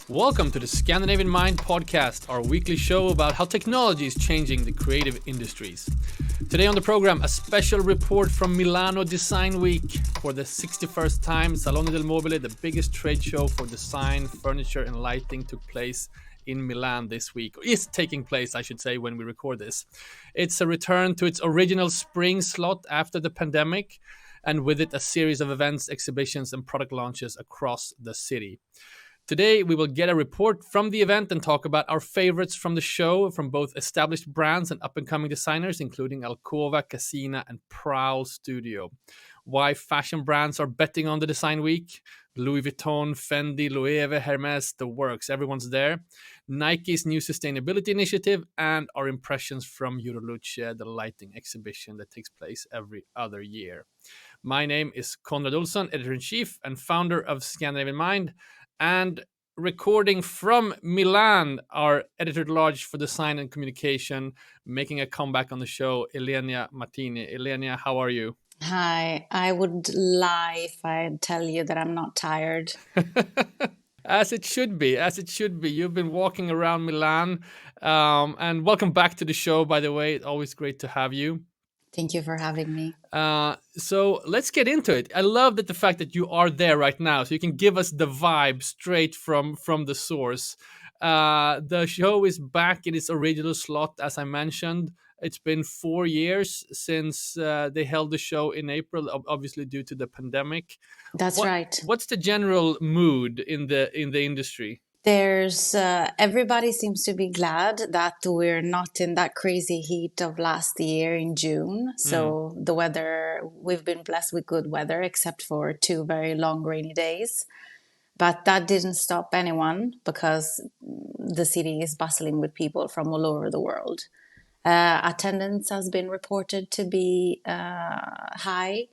Welcome to the Scandinavian Mind podcast, our weekly show about how technology is changing the creative industries. Today on the program, a special report from Milano Design Week. For the 61st time, Salone del Mobile, the biggest trade show for design, furniture and lighting, took place in Milan this week, or is taking place, I should say, when we record this. It's a return to its original spring slot after the pandemic, and with it a series of events, exhibitions and product launches across the city. Today, we will get a report from the event and talk about our favorites from the show from both established brands and up-and-coming designers, including Alcova, Casina, and Prowl Studio. Why fashion brands are betting on the Design Week. Louis Vuitton, Fendi, Loewe, Hermes, the works. Everyone's there. Nike's new sustainability initiative and our impressions from Euroluce, the lighting exhibition that takes place every other year. My name is Konrad Olsson, editor-in-chief and founder of Scandinavian Mind. And recording from Milan, our editor-at-large for design and communication, making a comeback on the show, Ilenia Martini. Ilenia, how are you? Hi, I would lie if I tell you that I'm not tired. As it should be, as it should be. You've been walking around Milan, and welcome back to the show, by the way. It's always great to have you. Thank you for having me. So let's get into it. I love that the fact that you are there right now, so you can give us the vibe straight from the source. The show is back in its original slot, as I mentioned. It's been 4 years since they held the show in April, obviously due to the pandemic. That's right. What's the general mood in the industry? There's everybody seems to be glad that we're not in that crazy heat of last year in June. So the weather, we've been blessed with good weather, except for 2 very long rainy days. But that didn't stop anyone because the city is bustling with people from all over the world. Attendance has been reported to be high,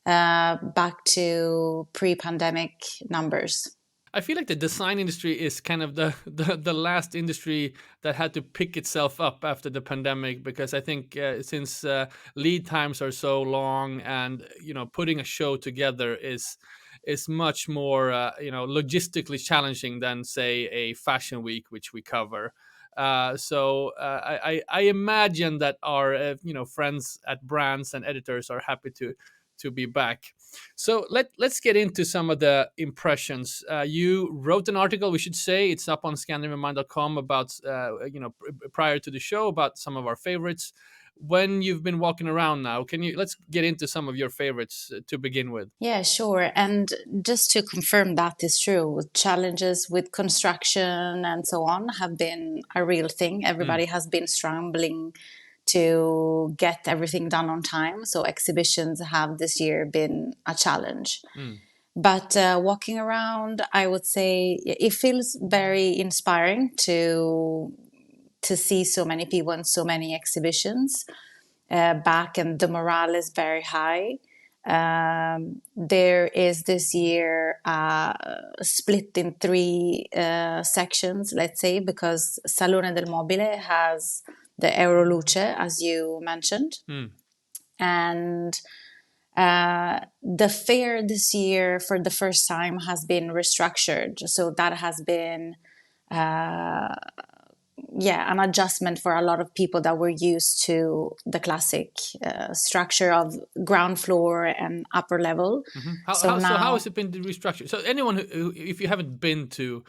back to pre-pandemic numbers. I feel like the design industry is kind of the last industry that had to pick itself up after the pandemic, because I think since lead times are so long and putting a show together is much more logistically challenging than, say, a fashion week, which we cover. So I imagine that our friends at brands and editors are happy to be back. So let's get into some of the impressions. You wrote an article, we should say, it's up on scandinavianmind.com about prior to the show, about some of our favorites. When you've been walking around now, let's get into some of your favorites to begin with. Yeah, sure. And just to confirm that is true, challenges with construction and so on have been a real thing. Everybody has been scrambling to get everything done on time. So exhibitions have this year been a challenge. But walking around, I would say it feels very inspiring to see so many people and so many exhibitions back, and the morale is very high. There is this year split in 3 sections, let's say, because Salone del Mobile has the Euroluce, as you mentioned. And the fair this year, for the first time, has been restructured. So that has been, an adjustment for a lot of people that were used to the classic structure of ground floor and upper level. So how has it been restructured? So anyone who, if you haven't been to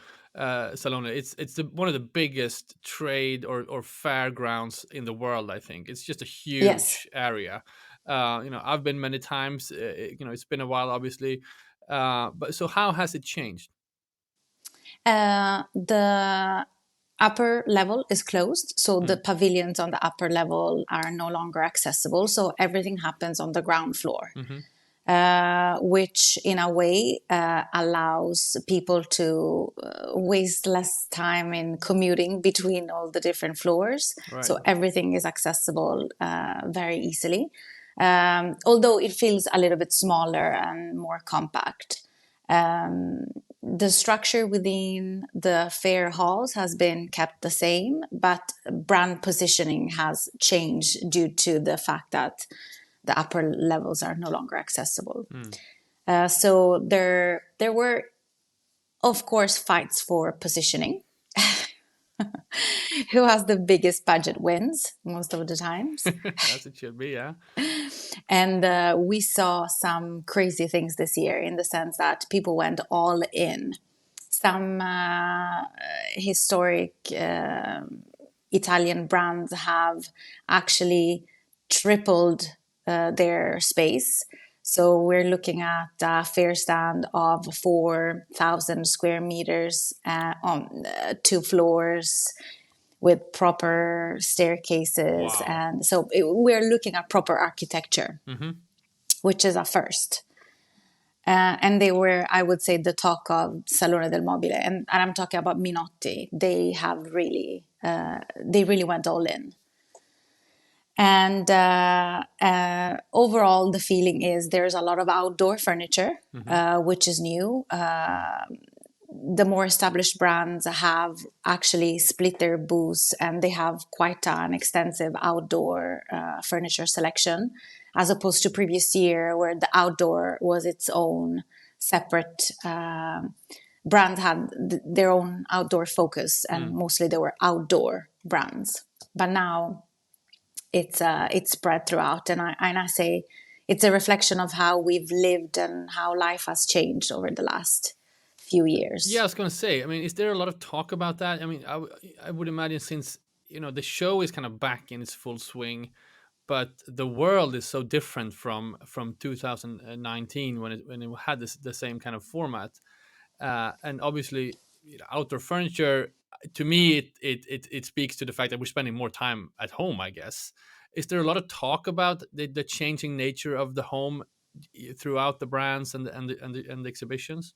Salone, it's one of the biggest trade or fair grounds in the world. I think it's just a huge area. I've been many times. It's been a while, obviously. But so how has it changed? The upper level is closed, so the pavilions on the upper level are no longer accessible. So everything happens on the ground floor. Which in a way allows people to waste less time in commuting between all the different floors. Right. So everything is accessible very easily, although it feels a little bit smaller and more compact. The structure within the fair halls has been kept the same, but brand positioning has changed due to the fact that the upper levels are no longer accessible. So there were, of course, fights for positioning. Who has the biggest budget wins most of the times. As it should be, yeah. And we saw some crazy things this year in the sense that people went all in. Some historic Italian brands have actually tripled their space. So we're looking at a fair stand of 4,000 square meters on 2 floors with proper staircases. Wow. And so we're looking at proper architecture, which is a first. And they were, I would say, the talk of Salone del Mobile. And I'm talking about Minotti. They have really, they really went all in. And overall, the feeling is there's a lot of outdoor furniture, which is new. The more established brands have actually split their booths, and they have quite an extensive outdoor furniture selection, as opposed to previous year where the outdoor was its own separate brand had their own outdoor focus, and mostly they were outdoor brands. But now it's spread throughout, and I say it's a reflection of how we've lived and how life has changed over the last few years. Yeah, I was going to say, I mean, is there a lot of talk about that? I mean, I would imagine since, the show is kind of back in its full swing, but the world is so different from 2019 when it had the same kind of format. And obviously, outdoor furniture, to me, it speaks to the fact that we're spending more time at home, I guess. Is there a lot of talk about the changing nature of the home throughout the brands and the exhibitions?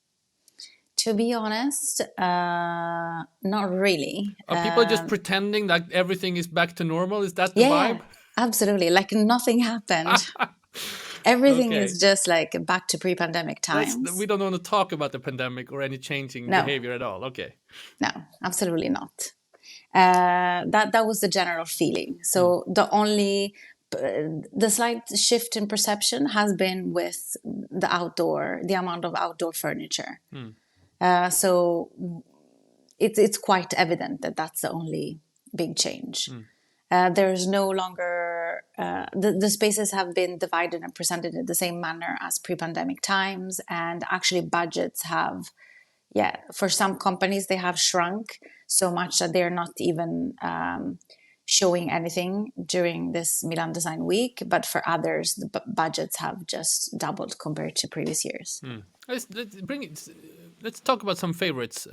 To be honest, not really. Are people just pretending that everything is back to normal? Is that the Yeah, vibe? absolutely. Like nothing happened. Everything Okay. is just like back to pre-pandemic times. We don't want to talk about the pandemic or any changing No. behavior at all. Okay. No, absolutely not. That was the general feeling. So the slight shift in perception has been with the amount of outdoor furniture. So it's quite evident that that's the only big change. There's no longer the spaces have been divided and presented in the same manner as pre-pandemic times, and actually budgets have, for some companies they have shrunk so much that they're not even showing anything during this Milan Design Week, but for others the budgets have just doubled compared to previous years. Let's talk about some favorites.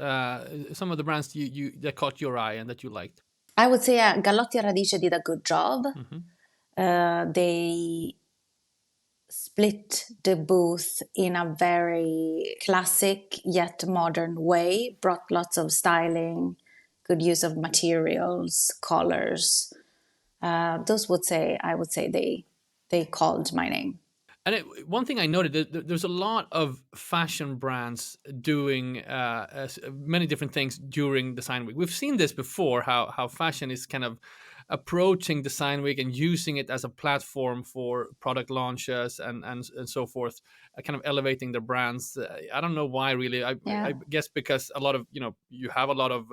Some of the brands that caught your eye and that you liked. I would say Gallotti e Radice did a good job. They split the booth in a very classic yet modern way, brought lots of styling, good use of materials, colors. I would say they called my name. And one thing I noted, there's a lot of fashion brands doing many different things during Design Week. We've seen this before, how fashion is kind of approaching Design Week and using it as a platform for product launches and so forth, kind of elevating their brands. I don't know why, really. I guess because a lot of, you have a lot of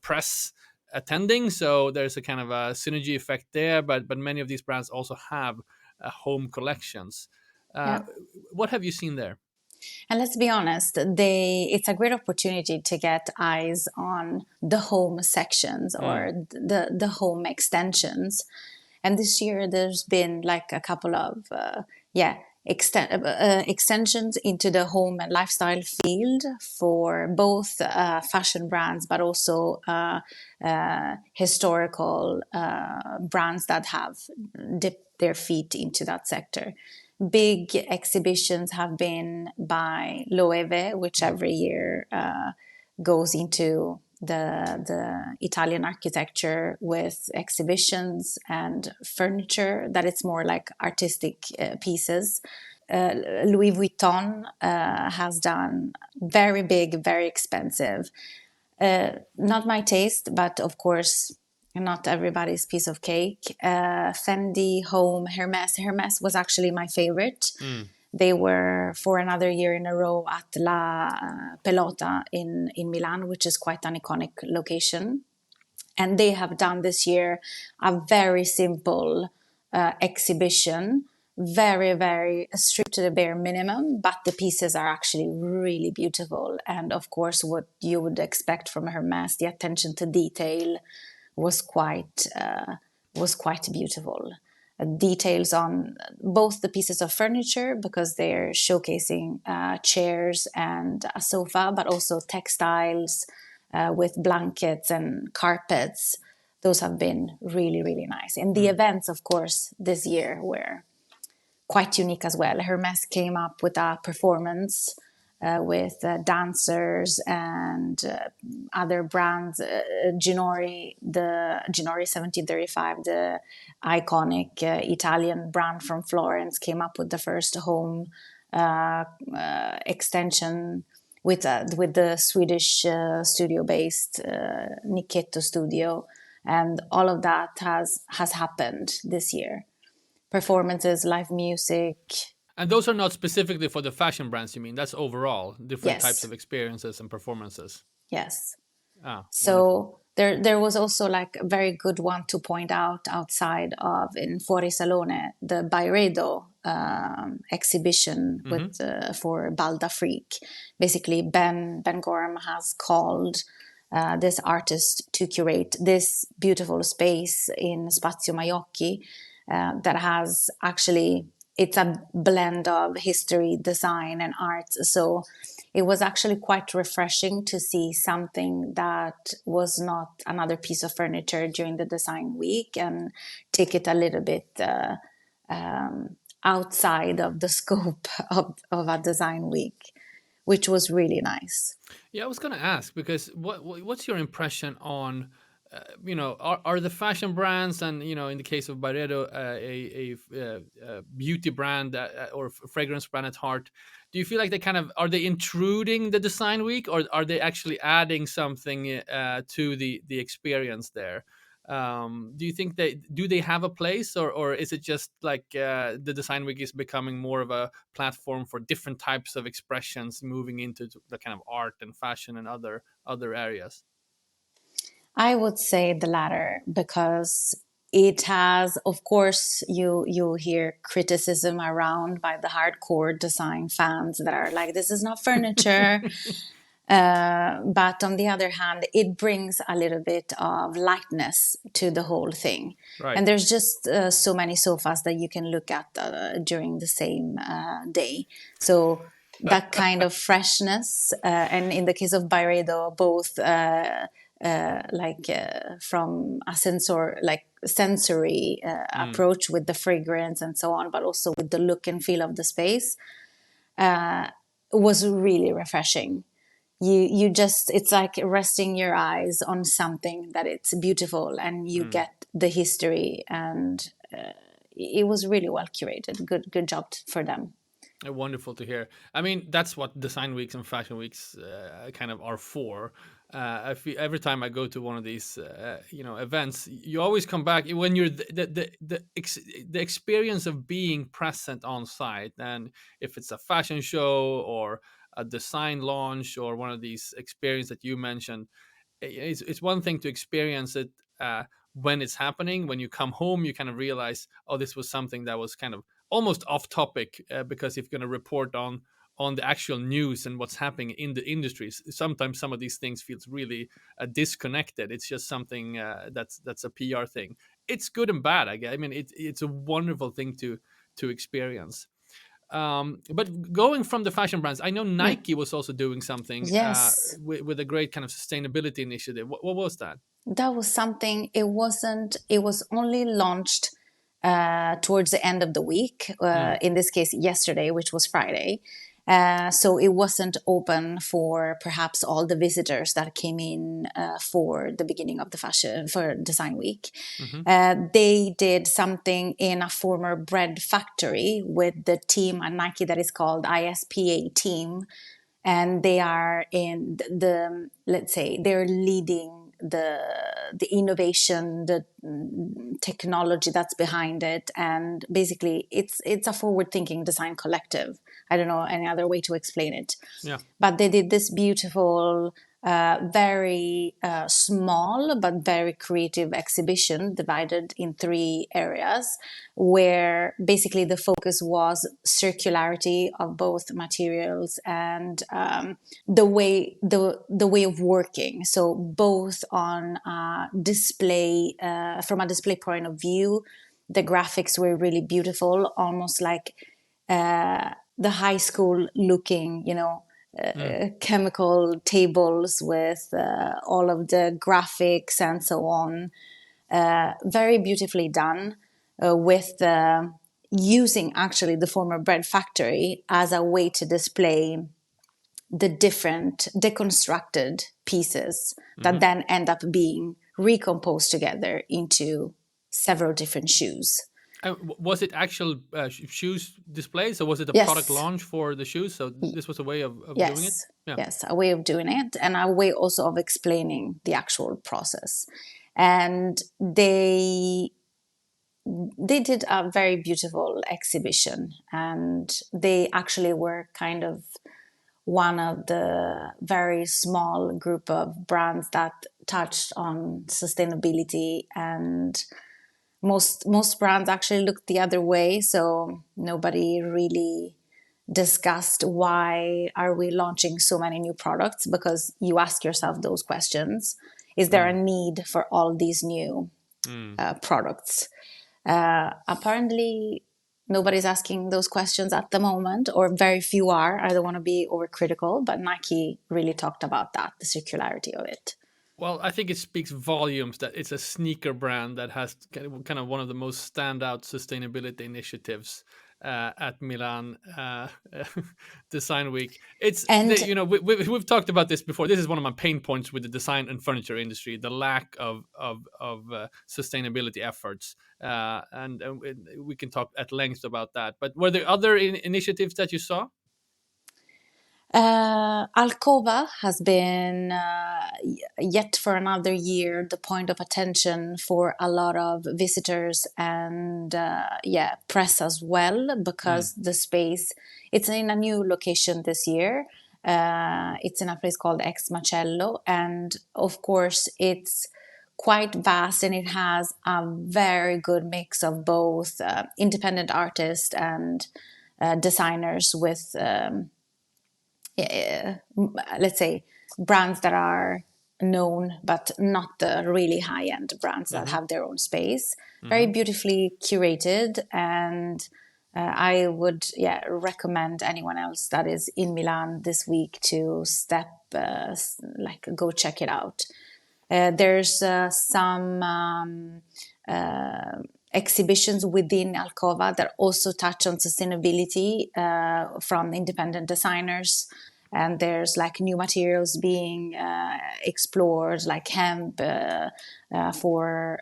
press attending, so there's a kind of a synergy effect there. But many of these brands also have home collections. What have you seen there? And let's be honest, it's a great opportunity to get eyes on the home sections or the home extensions. And this year there's been like a couple of extensions into the home and lifestyle field for both fashion brands, but also historical brands that have dipped their feet into that sector. Big exhibitions have been by Loewe, which every year goes into the Italian architecture with exhibitions and furniture that it's more like artistic pieces. Louis Vuitton has done very big, very expensive. Not my taste, but of course not everybody's piece of cake. Fendi, Home, Hermes. Hermes was actually my favorite. They were for another year in a row at La Pelota in Milan, which is quite an iconic location. And they have done this year a very simple exhibition, very, very stripped to the bare minimum, but the pieces are actually really beautiful. And of course, what you would expect from Hermes, the attention to detail was quite beautiful. Details on both the pieces of furniture, because they're showcasing chairs and a sofa, but also textiles with blankets and carpets. Those have been really, really nice. And the events, of course, this year were quite unique as well. Hermes came up with a performance with dancers and other brands. Ginori 1735, the iconic Italian brand from Florence, came up with the first home extension with the Swedish studio-based Nikketto studio, and all of that has happened this year. Performances, live music. And those are not specifically for the fashion brands, you mean? That's overall different types Yes. of experiences and performances. Yes. Ah, So there was also like a very good one to point out outside of in Fuori Salone, the Byredo exhibition with for Balda Freak. Basically, Ben Gorham has called this artist to curate this beautiful space in Spazio Maiocchi that has actually, it's a blend of history, design, and art. So it was actually quite refreshing to see something that was not another piece of furniture during the design week, and take it a little bit outside of the scope of a design week, which was really nice. Yeah, I was going to ask because what's your impression on, are the fashion brands and in the case of Byredo, a beauty brand or fragrance brand at heart? Do you feel like they kind of are they intruding the design week, or are they actually adding something to the experience there? Do you think they have a place, or is it just like the design week is becoming more of a platform for different types of expressions, moving into the kind of art and fashion and other areas? I would say the latter, because it has, of course, you hear criticism around by the hardcore design fans that are like, this is not furniture. But on the other hand, it brings a little bit of lightness to the whole thing. Right. And there's just so many sofas that you can look at during the same day. So that kind of freshness, and in the case of Byredo, both from a sensory approach with the fragrance and so on, but also with the look and feel of the space, was really refreshing. You just, it's like resting your eyes on something that it's beautiful, and you get the history, and it was really well curated. Good job for them. Wonderful to hear. I mean, that's what design weeks and fashion weeks kind of are for. I feel every time I go to one of these, events, you always come back when you're the experience of being present on site. And if it's a fashion show or a design launch or one of these experiences that you mentioned, it's one thing to experience it when it's happening. When you come home, you kind of realize, oh, this was something that was kind of almost off topic, because if you're going to report on the actual news and what's happening in the industries, sometimes some of these things feels really disconnected. It's just something that's a PR thing. It's good and bad, I guess. I mean, it's a wonderful thing to experience. But going from the fashion brands, I know Nike was also doing something Yes. with a great kind of sustainability initiative. What was that? That was something, it was only launched towards the end of the week, in this case yesterday, which was Friday. So it wasn't open for perhaps all the visitors that came in for the beginning of the fashion for design week. They did something in a former bread factory with the team at Nike that is called ISPA team, and they are in let's say they're leading the innovation, the technology that's behind it, and basically it's a forward-thinking design collective. I don't know any other way to explain it. Yeah. But they did this beautiful, very small but very creative exhibition divided in three areas, where basically the focus was circularity of both materials and the way of working. So both on display, from a display point of view, the graphics were really beautiful, almost like the high school looking, chemical tables with all of the graphics and so on. Very beautifully done, with using actually the former bread factory as a way to display the different deconstructed pieces that then end up being recomposed together into several different shoes. Was it actual shoes displays, or was it a product Yes. launch for the shoes? So this was a way of doing it? Yes, Yeah. yes, a way of doing it, and a way also of explaining the actual process. And they did a very beautiful exhibition, and they actually were kind of one of the very small group of brands that touched on sustainability, and most brands actually looked the other way, so nobody really discussed why are we launching so many new products, because you ask yourself those questions. Is there a need for all these new products? Apparently nobody's asking those questions at the moment, or very few are. I don't want to be overcritical, but Nike really talked about that, the circularity of it. Well, I think it speaks volumes that it's a sneaker brand that has kind of one of the most standout sustainability initiatives at Milan Design Week. And We've talked about this before. This is one of my pain points with the design and furniture industry: the lack of sustainability efforts. And we can talk at length about that. But were there other initiatives that you saw? Alcova has been, yet for another year, the point of attention for a lot of visitors and press as well, because the space, it's in a new location this year. It's in a place called Ex Macello, and of course it's quite vast, and it has a very good mix of both independent artists and designers with let's say brands that are known but not the really high-end brands that have their own space. Very beautifully curated, and I would recommend anyone else that is in Milan this week to go check it out. There's some exhibitions within Alcova that also touch on sustainability from independent designers. And there's like new materials being explored, like hemp for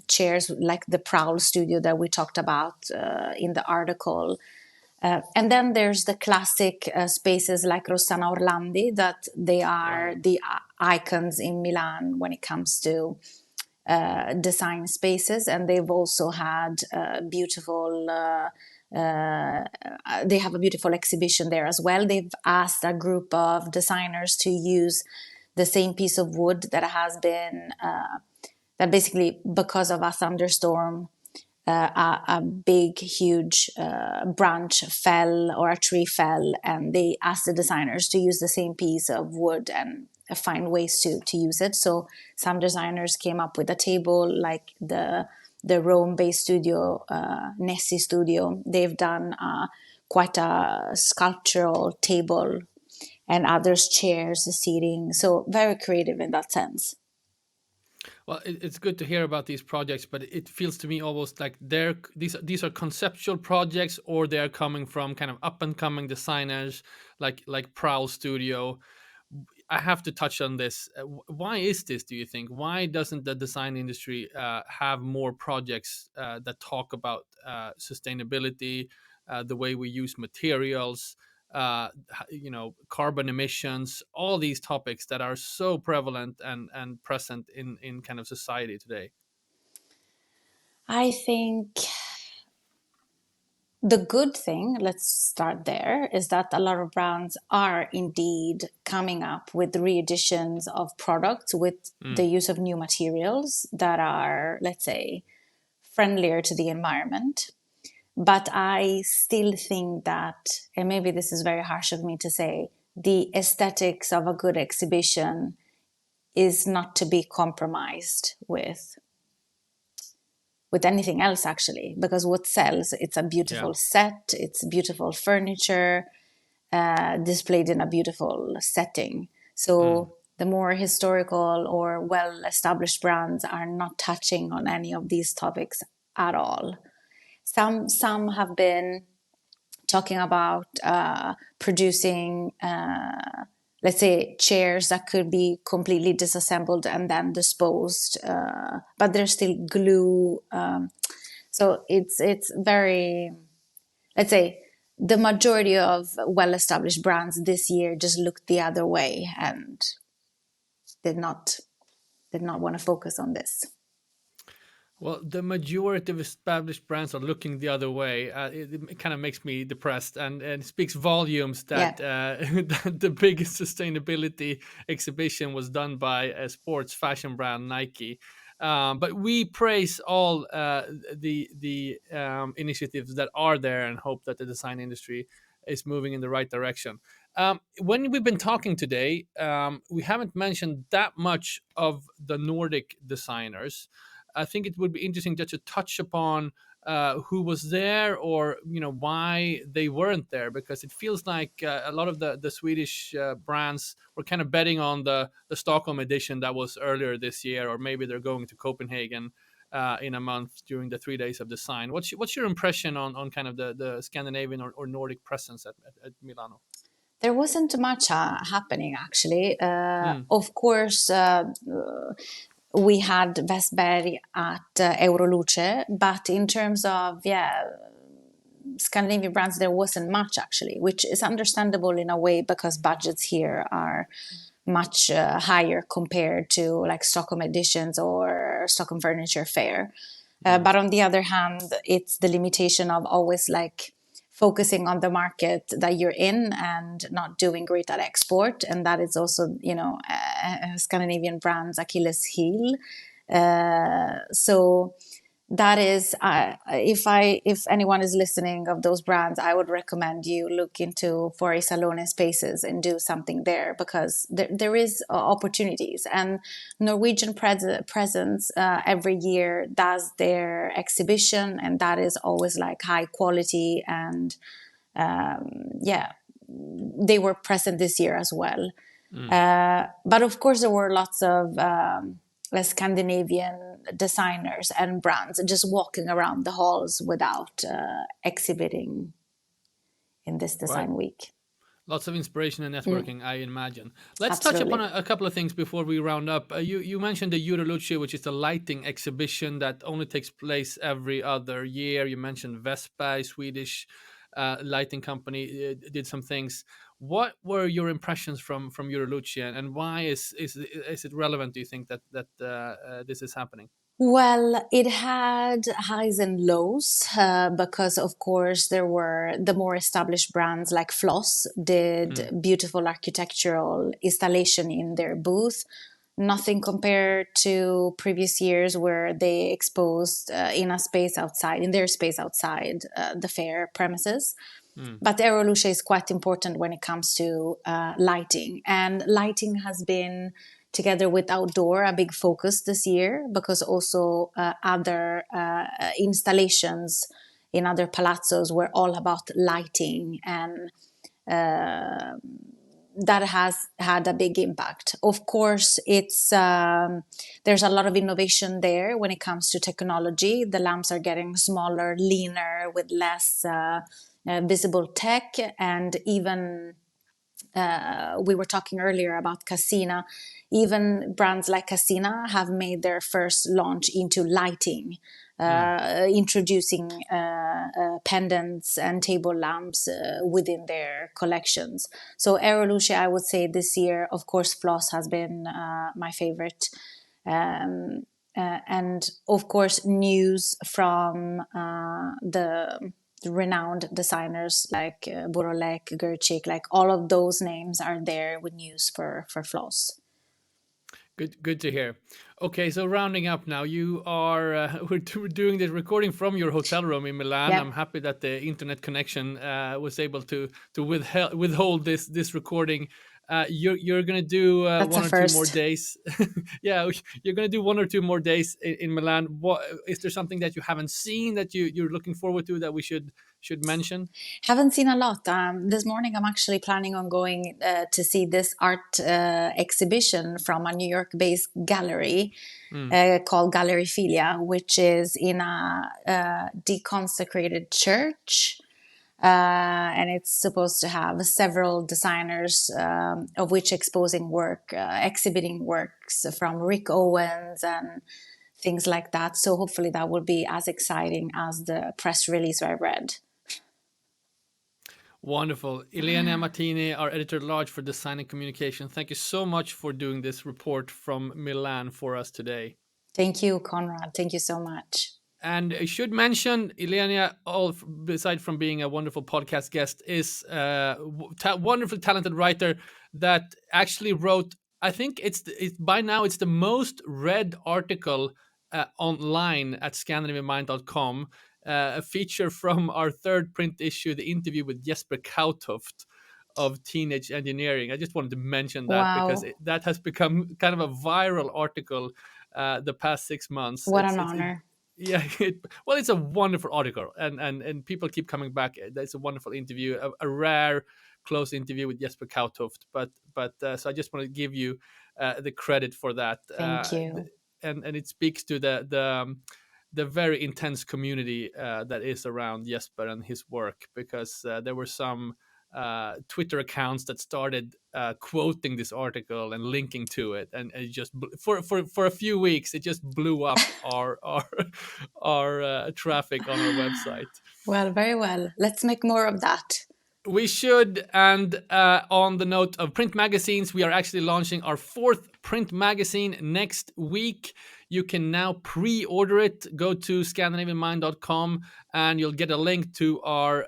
chairs, like the Prowl studio that we talked about in the article. And then there's the classic spaces like Rossana Orlandi, that they are the icons in Milan when it comes to design spaces, and they've also had beautiful they have a beautiful exhibition there as well. They've asked a group of designers to use the same piece of wood that has been that basically, because of a thunderstorm, a big huge branch fell, or a tree fell, and they asked the designers to use the same piece of wood and find ways to use it. So some designers came up with a table, like the Rome-based studio, Nessi Studio. They've done quite a sculptural table, and others chairs, seating. So very creative in that sense. Well, it's good to hear about these projects, but it feels to me almost like these are conceptual projects, or they are coming from kind of up and coming designers like Prowl Studio. I have to touch on this. Why is this, do you think? Why doesn't the design industry have more projects that talk about sustainability, the way we use materials? carbon emissions, all these topics that are so prevalent and present in kind of society today? I think the good thing, let's start there, is that a lot of brands are indeed coming up with re-editions of products with the use of new materials that are, let's say, friendlier to the environment. But I still think that, and maybe this is very harsh of me to say, the aesthetics of a good exhibition is not to be compromised with anything else, actually, because what sells, it's a beautiful set, it's beautiful furniture displayed in a beautiful setting. So the more historical or well-established brands are not touching on any of these topics at all. Some have been talking about producing, let's say, chairs that could be completely disassembled and then disposed, but there's still glue. So it's very, let's say, the majority of well-established brands this year just looked the other way and did not want to focus on this. Well, the majority of established brands are looking the other way. It kind of makes me depressed, and it speaks volumes that, that the biggest sustainability exhibition was done by a sports fashion brand, Nike. But we praise all the initiatives that are there and hope that the design industry is moving in the right direction. When we've been talking today, we haven't mentioned that much of the Nordic designers. I think it would be interesting just to touch upon who was there, or why they weren't there, because it feels like a lot of the Swedish brands were kind of betting on the Stockholm edition that was earlier this year, or maybe they're going to Copenhagen in a month during the 3 days of design. What's your impression on kind of the Scandinavian or Nordic presence at Milano? There wasn't much happening, actually. Of course, we had Vestberg at Euroluce, but in terms of Scandinavian brands, there wasn't much, actually, which is understandable in a way because budgets here are much higher compared to like Stockholm editions or Stockholm Furniture Fair. But on the other hand, it's the limitation of always like focusing on the market that you're in and not doing great at export. And that is also, Scandinavian brands' Achilles heel. So that is, if anyone is listening of those brands, I would recommend you look into Fuori Salone spaces and do something there, because there is opportunities. And Norwegian presence every year does their exhibition, and that is always like high quality. And they were present this year as well. But of course, there were lots of Scandinavian designers and brands just walking around the halls without exhibiting in this design week. Lots of inspiration and networking, I imagine. Let's Absolutely. touch upon a couple of things before we round up. You mentioned the Euroluce, which is the lighting exhibition that only takes place every other year. You mentioned Vestberg, Swedish lighting company, did some things. What were your impressions from Euroluce, and why is it relevant, do you think, that this is happening? Well, it had highs and lows because, of course, there were the more established brands like Floss did beautiful architectural installation in their booth. Nothing compared to previous years where they exposed in their space outside the fair premises. But Euroluce is quite important when it comes to lighting. And lighting has been, together with outdoor, a big focus this year, because also other installations in other palazzos were all about lighting, and that has had a big impact. Of course, it's there's a lot of innovation there when it comes to technology. The lamps are getting smaller, leaner, with less visible tech, and even we were talking earlier about Casina. Even brands like Casina have made their first launch into lighting, introducing pendants and table lamps within their collections. So Euroluce, I would say this year, of course, floss has been my favorite. And of course, news from the renowned designers like Borolek, Gerchik, like all of those names are there with news for floss. Good to hear. Okay, so rounding up now, you are we're doing this recording from your hotel room in Milan. Yep. I'm happy that the internet connection was able to withhold this recording. You're gonna do one or two more days. Yeah, you're gonna do 1 or 2 more days in Milan. What is there something that you haven't seen that you're looking forward to that we should mention? Haven't seen a lot. This morning I'm actually planning on going to see this art exhibition from a New York-based gallery called Gallery Philia, which is in a deconsecrated church. And it's supposed to have several designers, of which exhibiting works from Rick Owens and things like that. So hopefully that will be as exciting as the press release I read. Wonderful. Ilenia Martini, our editor-at-large for design and communication. Thank you so much for doing this report from Milan for us today. Thank you, Konrad. Thank you so much. And I should mention, Ilenia, aside from being a wonderful podcast guest, is a wonderfully talented writer that actually wrote, I think by now it's the most read article online at scandinavianmind.com, a feature from our 3rd print issue, the interview with Jesper Kautoft of Teenage Engineering. I just wanted to mention that because that has become kind of a viral article the past 6 months. What an honor. Yeah, well, it's a wonderful article, and people keep coming back. It's a wonderful interview, a rare close interview with Jesper Kautoft. But so I just want to give you the credit for that. Thank you. And it speaks to the very intense community that is around Jesper and his work, because there were some Twitter accounts that started quoting this article and linking to it, and it just for a few weeks it just blew up our traffic on our website. Well, very well. Let's make more of that. We should. And on the note of print magazines, we are actually launching our 4th print magazine next week. You can now pre-order it. Go to scandinavianmind.com and you'll get a link to our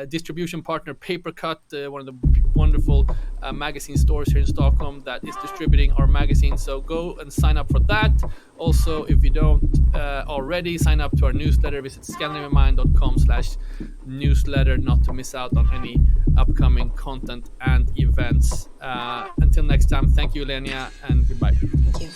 distribution partner Papercut, one of the wonderful magazine stores here in Stockholm that is distributing our magazine. So go and sign up for that. Also, if you don't already, sign up to our newsletter. Visit scandinavianmind.com/newsletter not to miss out on any upcoming content and events. Until next time, thank you, Ilenia, and goodbye. Thank you.